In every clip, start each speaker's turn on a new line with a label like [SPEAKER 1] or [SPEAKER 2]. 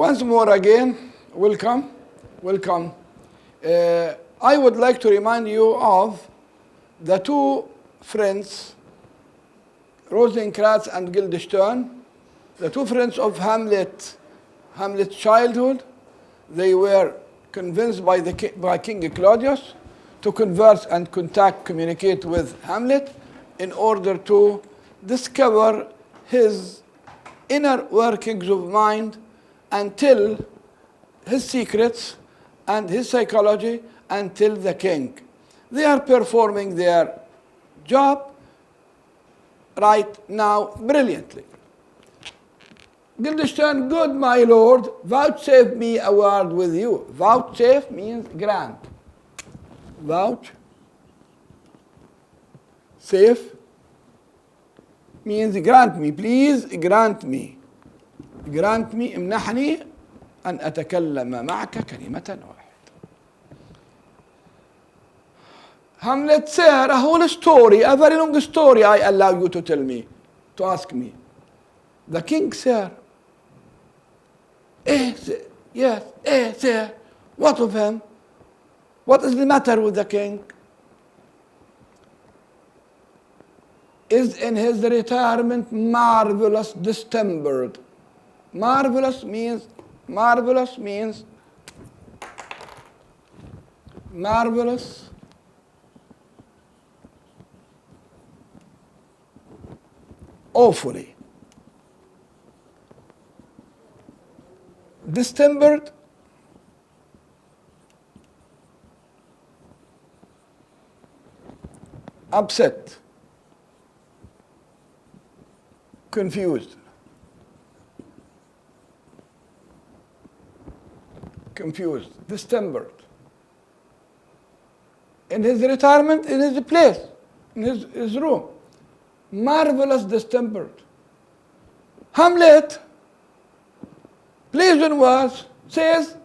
[SPEAKER 1] Once more again, welcome, welcome. I would like to remind you of the two friends, Rosencrantz and Guildenstern, the two friends of Hamlet's childhood. They were convinced by King Claudius to converse and communicate with Hamlet in order to discover his inner workings of mind and tell his secrets and his psychology and tell the king. They are performing their job right now brilliantly. Guildenstern, good my lord, vouchsafe me a word with you. Vouchsafe means grant. Vouchsafe means grant me, please grant me. Grant me, امنحني أن أتكلم معك كلمة واحدة. Hamlet said a whole story, a very long story I allow you to tell me, to ask me. The king said, yes, sir, what of him? What is the matter with the king? Is in his retirement marvelous distempered. Marvelous means awfully. Distempered, upset, confused, distempered. In his retirement, in his place, in his room. Marvelous distempered. Hamlet, pleasant words, says,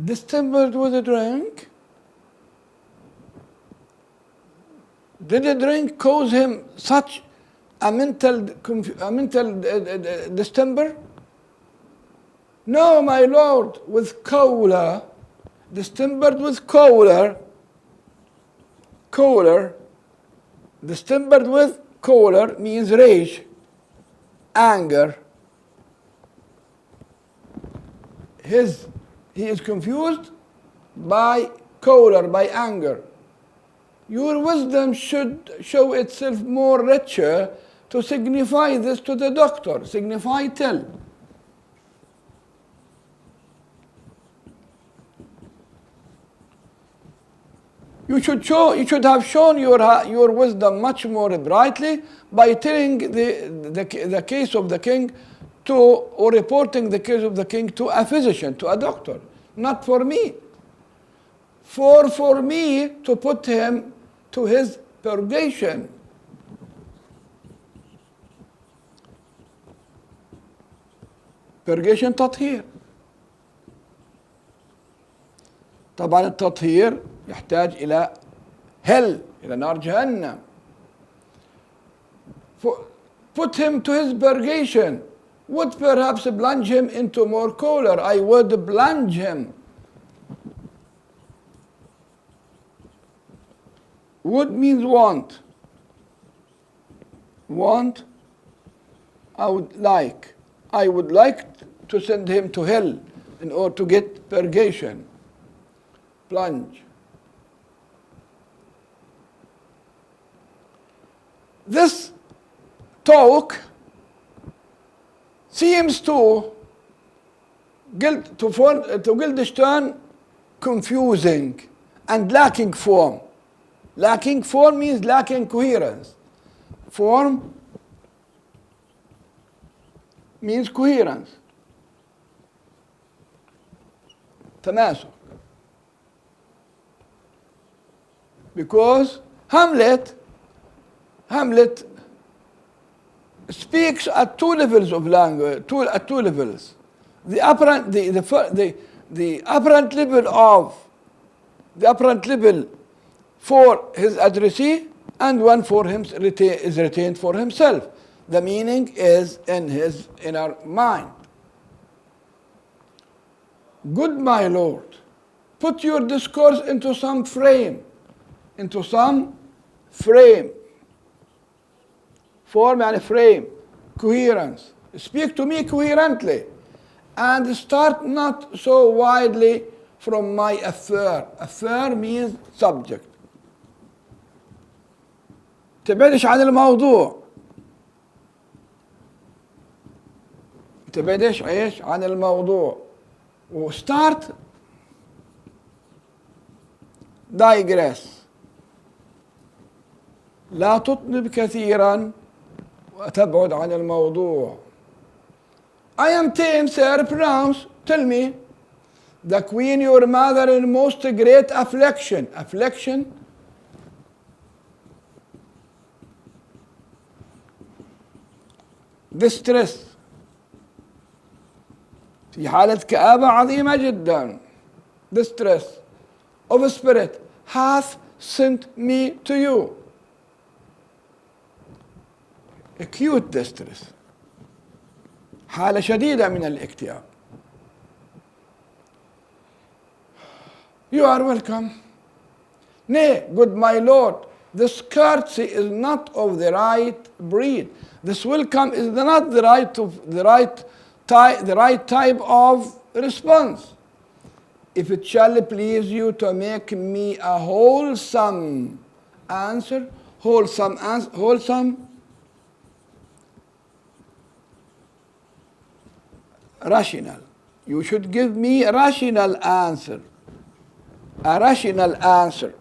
[SPEAKER 1] distempered with a drink? Did a drink cause him such a mental distemper? No, my lord, with choler, distempered with choler, distempered with choler means rage, anger. He is confused by choler, by anger. Your wisdom should show itself more richer to signify this to the doctor. Signify, tell. You should have shown your wisdom much more brightly by telling the case of the king or reporting the case of the king to a physician, to a doctor, not for me. For me to put him to his purgation. Purgation تطهير. طبعا التطهير يحتاج إلى hell, إلى نار جهنم. Put him to his purgation would perhaps plunge him into more choler. I would plunge him. Would means want. Want, I would like to send him to hell in order to get purgation. Plunge. This talk seems to Guildenstern confusing and lacking form. Lacking form means lacking coherence. Form means coherence. تماسك. Because Hamlet speaks at two levels of language, at two levels. The apparent level for his addressee and one for him is retained for himself. The meaning is in his inner mind. Good my lord, put your discourse into some frame. Into some frame. Form and frame. Coherence. Speak to me coherently. And start not so widely from my affair. Affair means subject. تبعدش عن الموضوع. تبعدش ايش عن الموضوع. وستارت digress. لا تطنب كثيرا وتبعد عن الموضوع. I am tame, sir, pronounce, tell me, the queen your mother in most great affliction. Affliction? distress. في حالة كآبة عظيمة جدا. distress of spirit hath sent me to you. acute distress. حالة شديدة من الاكتئاب. You are welcome. Nay, good my lord, this courtesy is not of the right breed. This welcome is not the right type of response. If it shall please you to make me a wholesome answer, rational. You should give me a rational answer. A rational answer.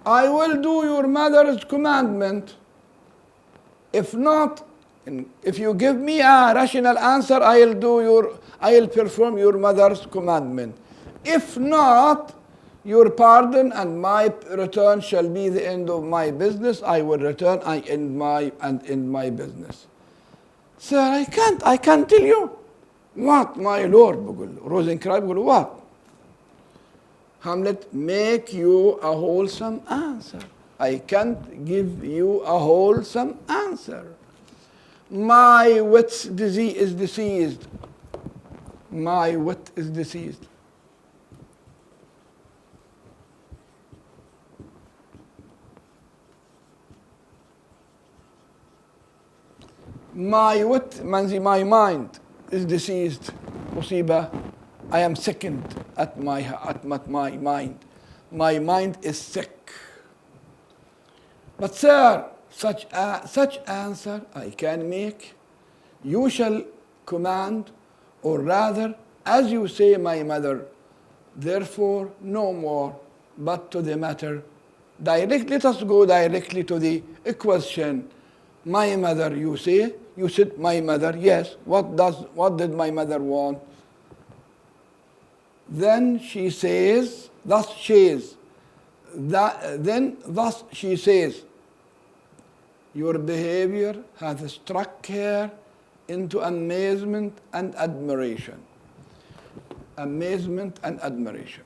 [SPEAKER 1] I will do your mother's commandment. If not, if you give me a rational answer, I'll perform your mother's commandment. If not, your pardon and my return shall be the end of my business. I will return and end my business. Sir, I can't tell you. What, my lord? بقول روزنكرايب بقول what? Hamlet, make you a wholesome answer. I can't give you a wholesome answer. My wit's is deceased. My wit is deceased. My wit, my mind is deceased. مصيبة. I am sickened at my mind. My mind is sick. But sir, such answer I can make. You shall command, or rather, as you say, my mother. Therefore, no more, but to the matter. Let us go directly to the question. My mother, you say. You said my mother. Yes. What did my mother want? Then she says, thus she says, your behavior hath struck her into amazement and admiration. Amazement and admiration.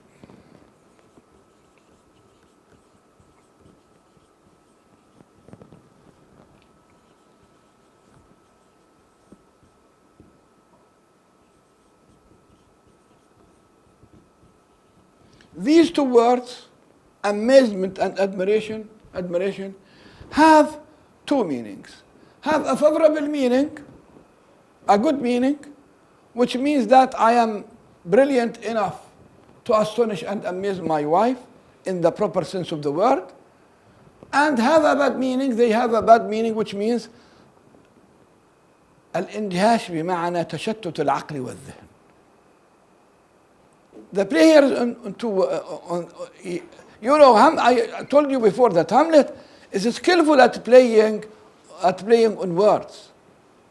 [SPEAKER 1] These two words, amazement and admiration, have two meanings. Have a favorable meaning, a good meaning, which means that I am brilliant enough to astonish and amaze my wife in the proper sense of the word, and have a bad meaning. They have a bad meaning, which means الاندهاش بمعنى تشتت العقل والذهن. The players I told you before that Hamlet is skillful at playing on words.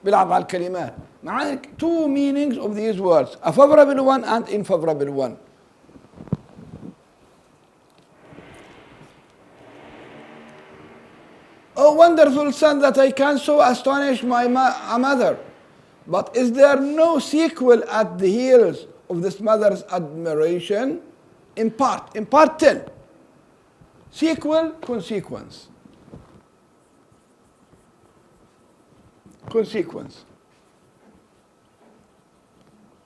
[SPEAKER 1] بيلعب على الكلمات. معاك two meanings of these words, a favorable one and unfavorable one. Oh, wonderful son, that I can so astonish my mother. But is there no sequel at the heels of this mother's admiration? In part tell. Sequel, consequence.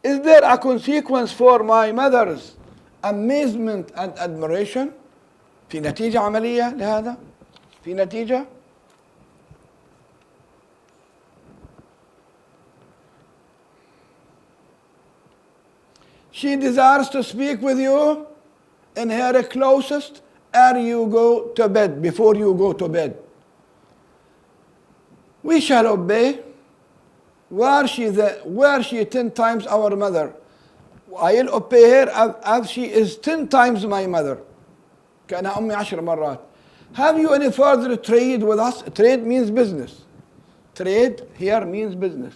[SPEAKER 1] Is there a consequence for my mother's amazement and admiration? في نتيجة عملية لهذا؟ في نتيجة؟ She desires to speak with you in her closest ere you go to bed, before you go to bed. We shall obey. Were she 10 times our mother, I'll obey her as she is 10 times my mother. كأنها أمي 10 مرات. Have you any further trade with us? Trade means business. Trade here means business.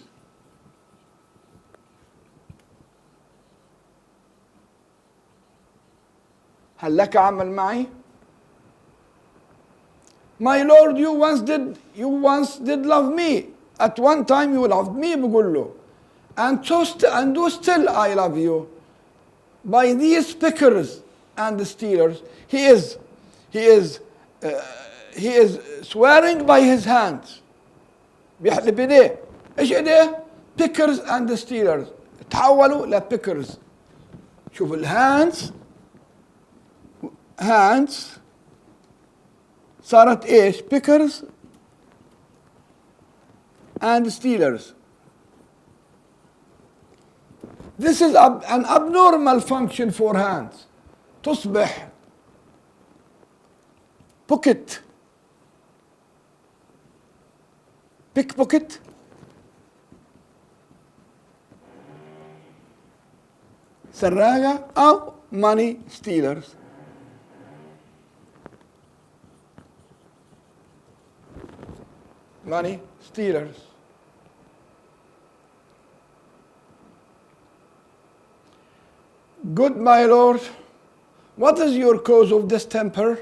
[SPEAKER 1] هل لك عمل معي؟ My Lord, you once did love me. At one time you loved me, بقول له. And still I love you. By these pickers and stealers, he is swearing by his hands. بيحلف بإيديه. إيش إيديه؟ Pickers and stealers. تحولوا لpickers. شوف الهاندز صارت ايش؟ pickers and stealers. This is an abnormal function for hands. تصبح pocket, pickpocket, سراقة أو money stealers. Money stealers. Good my lord, what is your cause of distemper?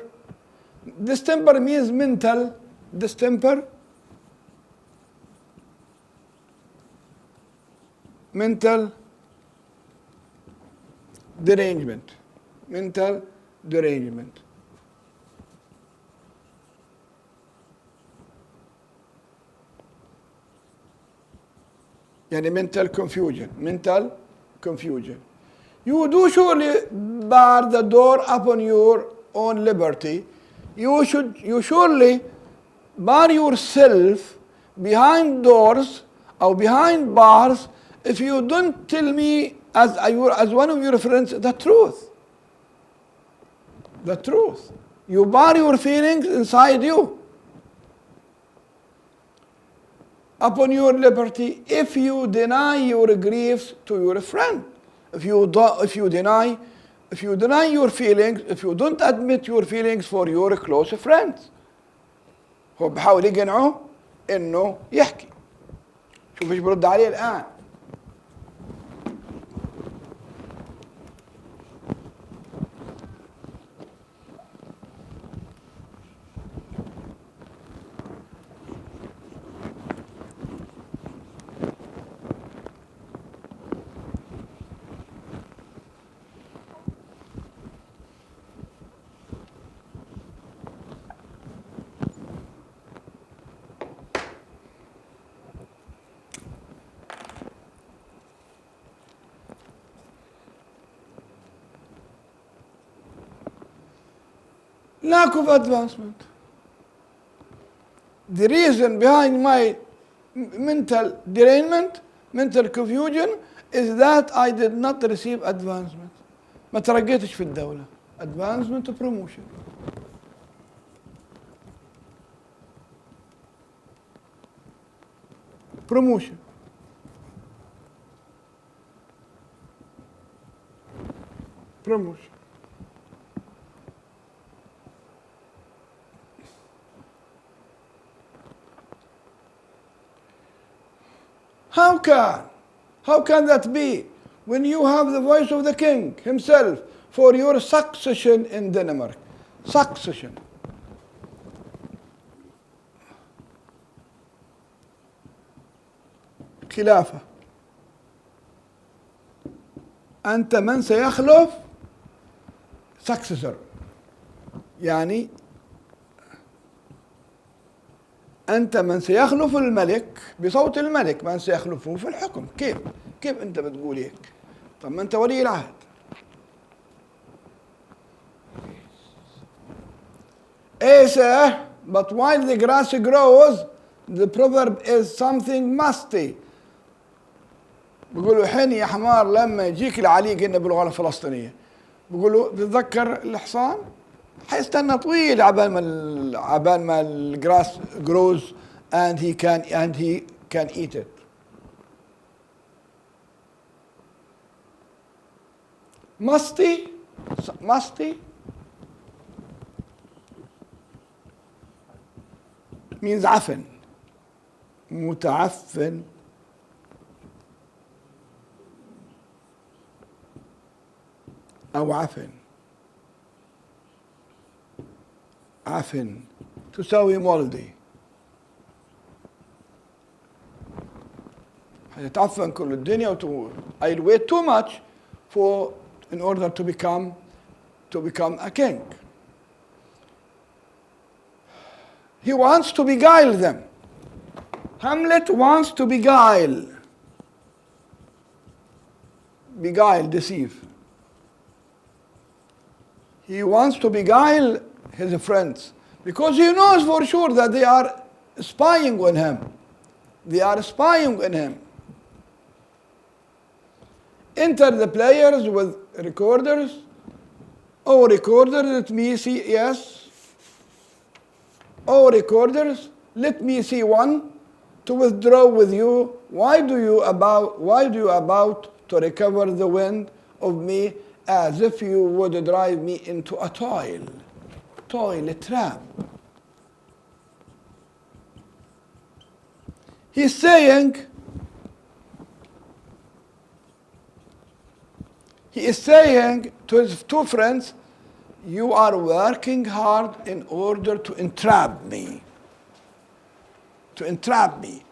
[SPEAKER 1] Distemper means mental distemper. Mental derangement. Mental derangement. يعني mental confusion. You do surely bar the door upon your own liberty. You surely bar yourself behind doors or behind bars if you don't tell me as one of your friends the truth. The truth. You bar your feelings inside you. Upon your liberty, if you deny your griefs to your friend, if you deny your feelings, if you don't admit your feelings for your close friends. هو بحاول يقنعه انه يحكي. شوف ايش برد عليه الان. Lack of advancement. The reason behind my mental derangement, mental confusion, is that I did not receive advancement. ما ترقيتش في الدولة. Advancement promotion. Promotion. Promotion. How can that be when you have the voice of the king himself for your succession in Denmark? Succession. خلافة. أنت من سيخلف successor. يعني أنت من سيخلف الملك بصوت الملك، من سيخلفه في الحكم. كيف أنت بتقول هيك؟ طب ما أنت ولي العهد. A says, but while the grass grows, the proverb is something musty. بيقولوا حين يا حمار لما يجيك العليق إنه باللغة الفلسطينية. بيقولوا تتذكر الحصان حيستنى طويل عبال ما الجراس grows and he can eat it. musty means عفن، متعفن، أو عفن. عفن تساوي مولدي، هيتعفن كل الدنيا I'll wait too much in order to become a king. He wants to beguile them. Hamlet wants to beguile, deceive. He wants to beguile his friends because he knows for sure that they are spying on him. They are spying on him. Enter the players with recorders. Oh, recorders, let me see, yes. Oh, recorders, let me see one to withdraw with you. Why do you about to recover the wind of me as if you would drive me into a toil, a trap? He's saying, to his two friends, you are working hard in order to entrap me.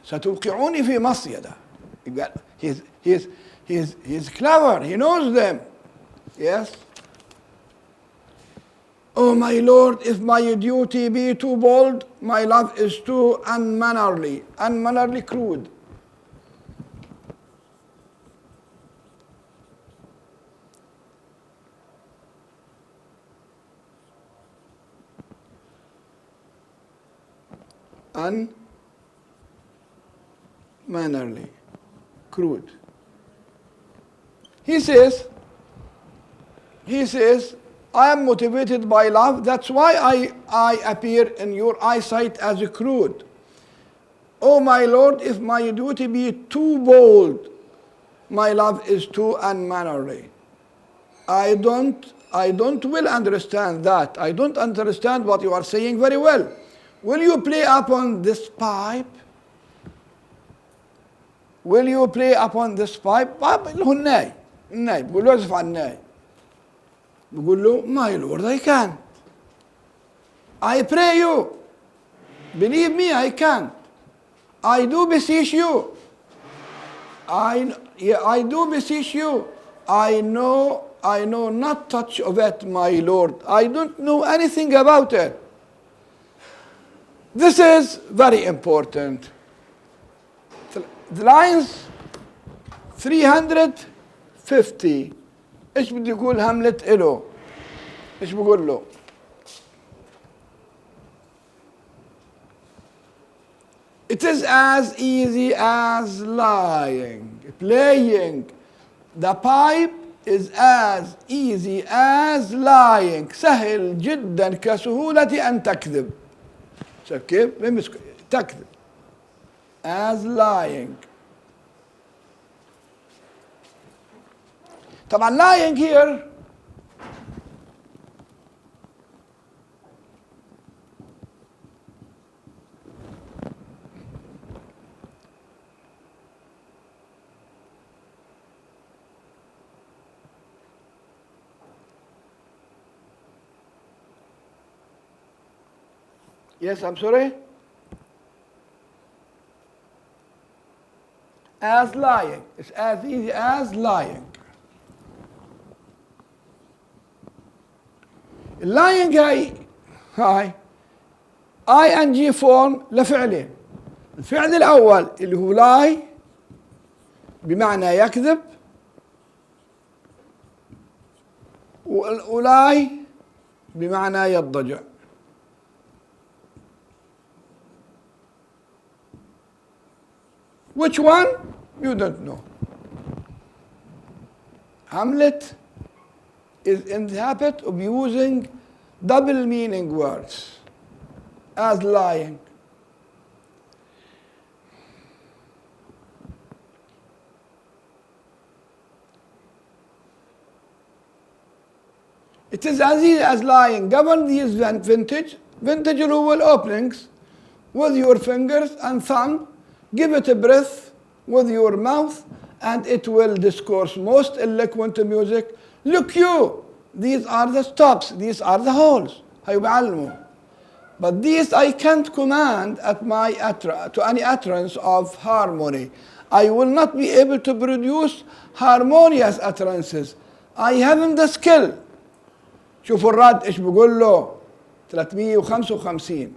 [SPEAKER 1] ستوقعوني في مصيدة. He's clever. He knows them. Yes. Oh my lord, if my duty be too bold, my love is too unmannerly, crude. Unmannerly, crude. He says, I am motivated by love. That's why I appear in your eyesight as crude. Oh my lord, if my duty be too bold, my love is too unmannerly. I don't well understand that. I don't understand what you are saying very well. Will you play upon this pipe? Will you play upon this pipe? pipe اللي هو الناي. بيقول له اعزف على الناي. بيقول له my lord, I can't. I pray you. Believe me, I can't. I do beseech you. I do beseech you. I know not touch of it, my lord. I don't know anything about it. This is very important. The lines 350. ايش بده يقول هاملت له؟ ايش بقول له؟ It is as easy as lying, playing. The pipe is as easy as lying. سهل جدا كسهولة أن تكذب. شايف كيف؟ تكذب. As lying. طبعا lying here yes, I'm sorry. As lying. It's as easy as lying. lying هاي ing form لفعلين. الفعل الأول اللي هو lie بمعنى يكذب، والأولاي بمعنى يضجع. Which one? You don't know. Hamlet is in the habit of using double meaning words as lying. It is as easy as lying. Govern these vintage rule openings with your fingers and thumb. Give it a breath with your mouth, and it will discourse most eloquent music. Look you, these are the stops, these are the holes. But these I can't command at to any utterance of harmony. I will not be able to produce harmonious utterances. I haven't the skill. شوفوا الرد ايش بيقول له 355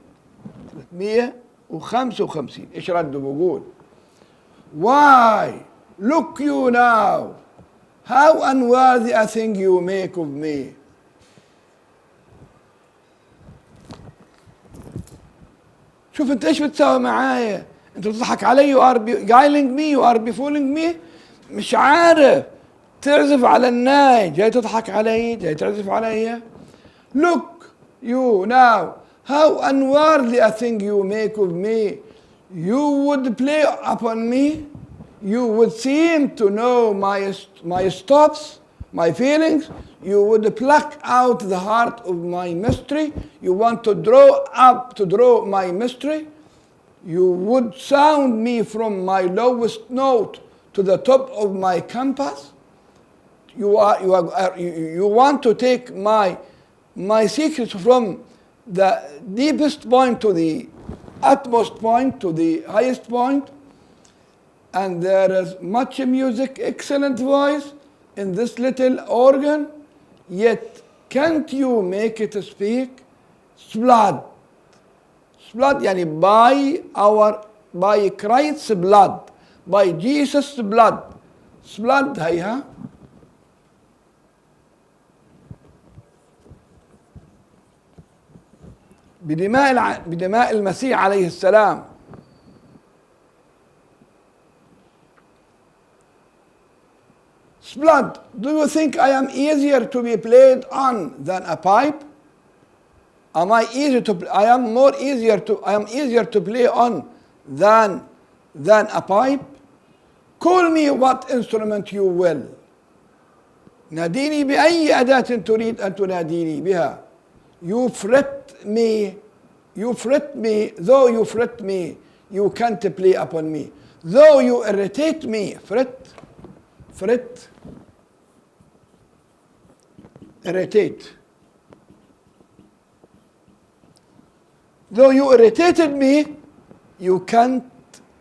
[SPEAKER 1] ايش رده بيقول Why look you now how unworthy a thing you make of me. شوف انت ايش بتسوي معايا. انت بتضحك علي. you are beguiling me, you are befooling me. مش عارف تعزف على الناي. جاي تضحك علي, جاي تعزف علي. Look you now how unworthy a thing you make of me. You would play upon me. You would seem to know my stops, my feelings. You would pluck out the heart of my mystery. You want to draw my mystery. You would sound me from my lowest note to the top of my compass. You want to take my secrets from the deepest point to the utmost point, to the highest point. And there is much music, excellent voice in this little organ, yet can't you make it speak? Blood. Blood يعني by Christ's blood, by Jesus' blood. Blood هيها. بدماء المسيح عليه السلام. Blood. Do you think I am easier to be played on than a pipe? I am easier to play on than a pipe. Call me what instrument you will. ناديني بأي أداة تريد أن تناديني بها. You fret me, though you fret me, you can't play upon me. Though you irritate me, fret, irritate. Though you irritated me, you can't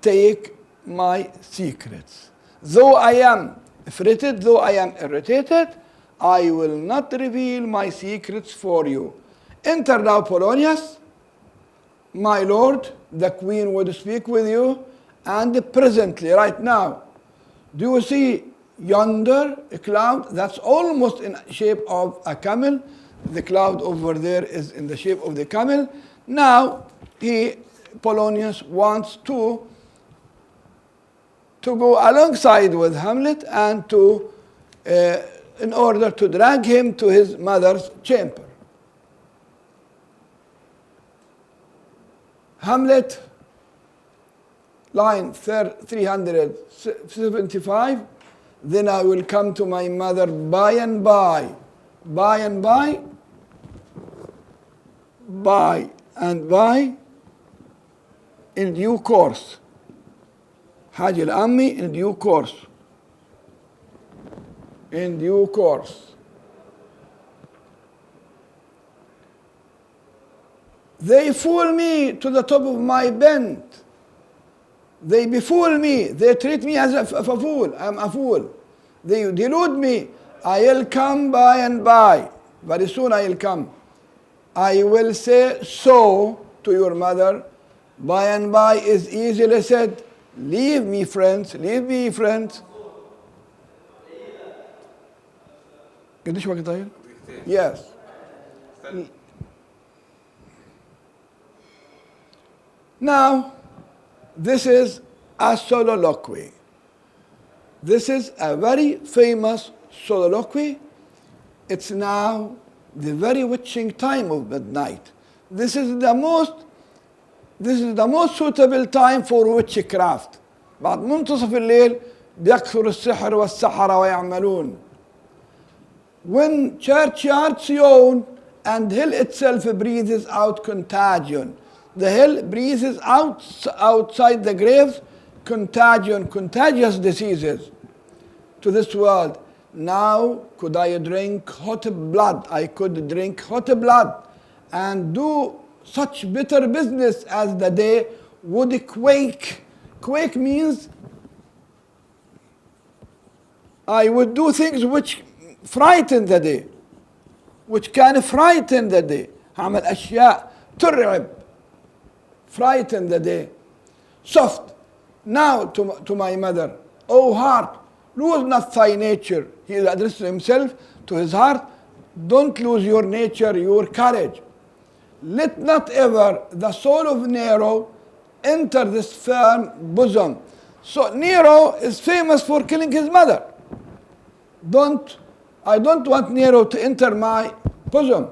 [SPEAKER 1] take my secrets. Though I am fretted, though I am irritated, I will not reveal my secrets for you. Enter now, Polonius, my lord, the queen would speak with you, and presently, right now, do you see yonder a cloud that's almost in shape of a camel? The cloud over there is in the shape of the camel. Now, Polonius wants to go alongside with Hamlet and in order to drag him to his mother's chamber. Hamlet, line 375, then I will come to my mother by and by, in due course. حاجة لأمي in due course. In due course. They fool me to the top of my bent. They befool me. They treat me as a fool. I am a fool. They delude me. I'll come by and by. Very soon I'll come. I will say so to your mother. By and by is easily said. Leave me, friends. Leave me, friends. قديش وقت طايل؟ Yes. Now, this is a soliloquy. This is a very famous soliloquy. It's now the very witching time of midnight. This is the most suitable time for witchcraft. بعد منتصف الليل بيكثر السحر والسحرة ويعملون. When churchyards yawn and hell itself breathes out contagion. The hell breathes out outside the graves contagion, contagious diseases to this world. Now could I drink hot blood? I could drink hot blood and do such bitter business as the day would quake. Quake means I would do things which frighten the day, which can frighten the day. هعمل أشياء ترعب, frighten the day. Soft. Now to my mother, O heart, lose not thy nature. He is addressing himself to his heart. Don't lose your nature, your courage. Let not ever the soul of Nero enter this firm bosom. So Nero is famous for killing his mother. I don't want Nero to enter my bosom.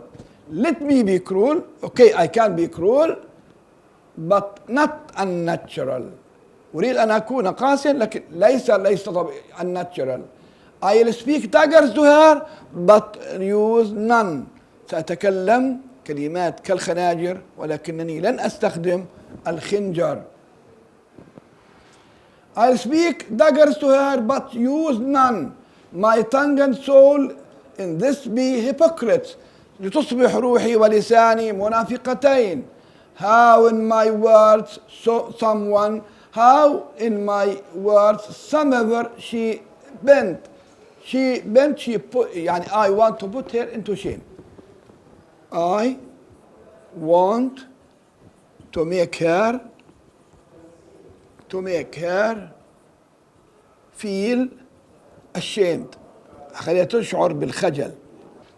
[SPEAKER 1] Let me be cruel. Okay, I can be cruel, but not unnatural. أريد أن أكون قاسيا لكن ليس unnatural. I'll speak daggers to her, but use none. سأتكلم كلمات كالخناجر ولكنني لن أستخدم الخنجر. I'll speak daggers to her, but use none. My tongue and soul in this be hypocrites. لتصبح روحي ولساني منافقتين. How in my words somever she bent. She put, يعني I want to put her into shame. I want to make her feel ashamed. خليها تشعر بالخجل.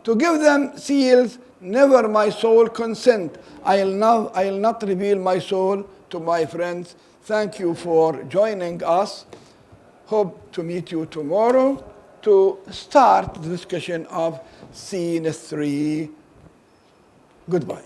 [SPEAKER 1] To give them seals, never my soul consent. I'll not reveal my soul to my friends. Thank you for joining us. Hope to meet you tomorrow to start the discussion of scene 3. Goodbye.